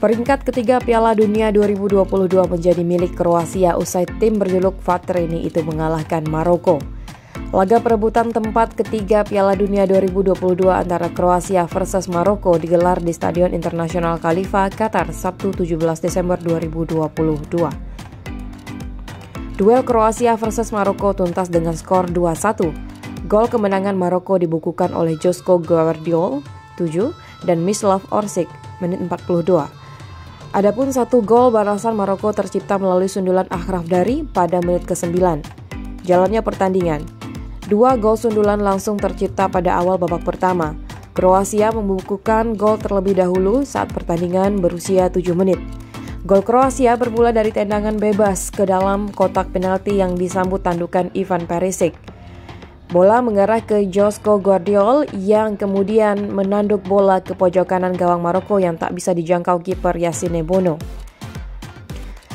Peringkat ketiga Piala Dunia 2022 menjadi milik Kroasia usai tim berjuluk Vatreni itu mengalahkan Maroko. Laga perebutan tempat ketiga Piala Dunia 2022 antara Kroasia versus Maroko digelar di Stadion Internasional Khalifa, Qatar, Sabtu 17 Desember 2022. Duel Kroasia versus Maroko tuntas dengan skor 2-1. Gol kemenangan Maroko dibukukan oleh Joško Gvardiol 7 dan Mislav Orsic menit 42. Adapun satu gol balasan Maroko tercipta melalui sundulan Achraf Dari pada menit ke-9. Jalannya pertandingan. 2 gol sundulan langsung tercipta pada awal babak pertama. Kroasia membukukan gol terlebih dahulu saat pertandingan berusia 7 menit. Gol Kroasia bermula dari tendangan bebas ke dalam kotak penalti yang disambut tandukan Ivan Perisic. Bola mengarah ke Joško Gvardiol yang kemudian menanduk bola ke pojok kanan gawang Maroko yang tak bisa dijangkau kiper Yassine Bono.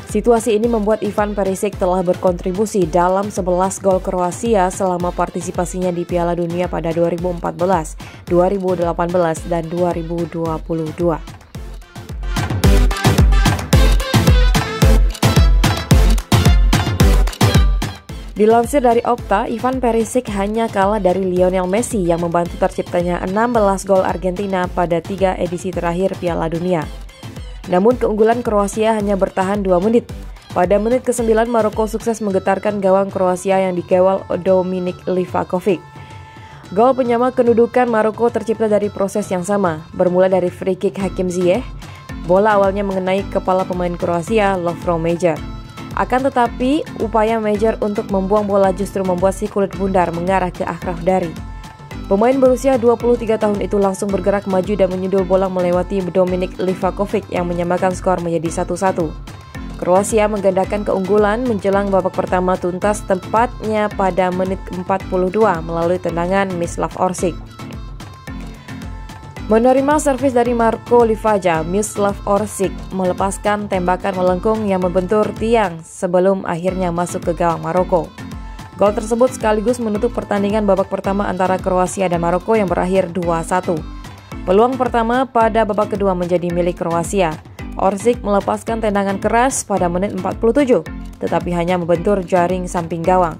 Situasi ini membuat Ivan Perisic telah berkontribusi dalam 11 gol Kroasia selama partisipasinya di Piala Dunia pada 2014, 2018, dan 2022. Dilansir dari Opta, Ivan Perisic hanya kalah dari Lionel Messi yang membantu terciptanya 16 gol Argentina pada 3 edisi terakhir Piala Dunia. Namun keunggulan Kroasia hanya bertahan 2 menit. Pada menit ke-9 Maroko sukses menggetarkan gawang Kroasia yang dikawal Dominik Livakovic. Gol penyama kedudukan Maroko tercipta dari proses yang sama, bermula dari free kick Hakim Ziyech. Bola awalnya mengenai kepala pemain Kroasia, Lovro Majer. Akan tetapi, upaya Majer untuk membuang bola justru membuat si kulit bundar mengarah ke Achraf Dari. Pemain berusia 23 tahun itu langsung bergerak maju dan menyundul bola melewati Dominik Livakovic yang menyamakan skor menjadi 1-1. Kroasia menggandakan keunggulan menjelang babak pertama tuntas tepatnya pada menit 42 melalui tendangan Mislav Orsic. Menerima servis dari Marko Livaja, Mislav Orsic melepaskan tembakan melengkung yang membentur tiang sebelum akhirnya masuk ke gawang Maroko. Gol tersebut sekaligus menutup pertandingan babak pertama antara Kroasia dan Maroko yang berakhir 2-1. Peluang pertama pada babak kedua menjadi milik Kroasia. Orsic melepaskan tendangan keras pada menit 47, tetapi hanya membentur jaring samping gawang.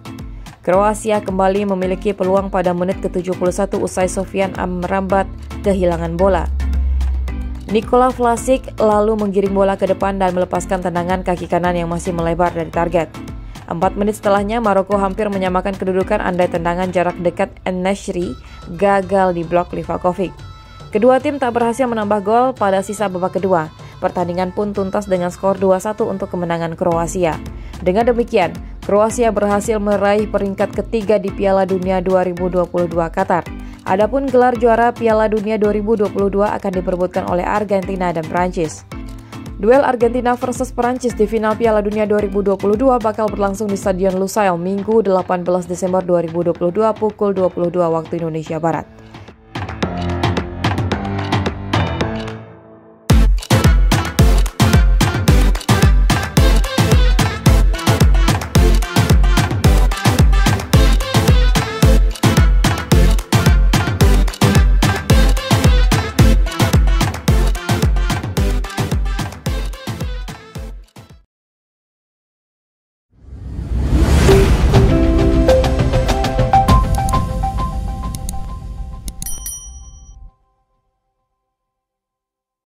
Kroasia kembali memiliki peluang pada menit ke-71 usai Sofyan Amrabat kehilangan bola. Nikola Vlasic lalu menggiring bola ke depan dan melepaskan tendangan kaki kanan yang masih melebar dari target. 4 menit setelahnya Maroko hampir menyamakan kedudukan andai tendangan jarak dekat En-Nesyri gagal di blok Livakovic. Kedua tim tak berhasil menambah gol pada sisa babak kedua. Pertandingan pun tuntas dengan skor 2-1 untuk kemenangan Kroasia. Dengan demikian, Kroasia berhasil meraih peringkat ketiga di Piala Dunia 2022 Qatar. Adapun gelar juara Piala Dunia 2022 akan diperebutkan oleh Argentina dan Prancis. Duel Argentina versus Prancis di final Piala Dunia 2022 bakal berlangsung di Stadion Lusail Minggu 18 Desember 2022 pukul 22 waktu Indonesia Barat.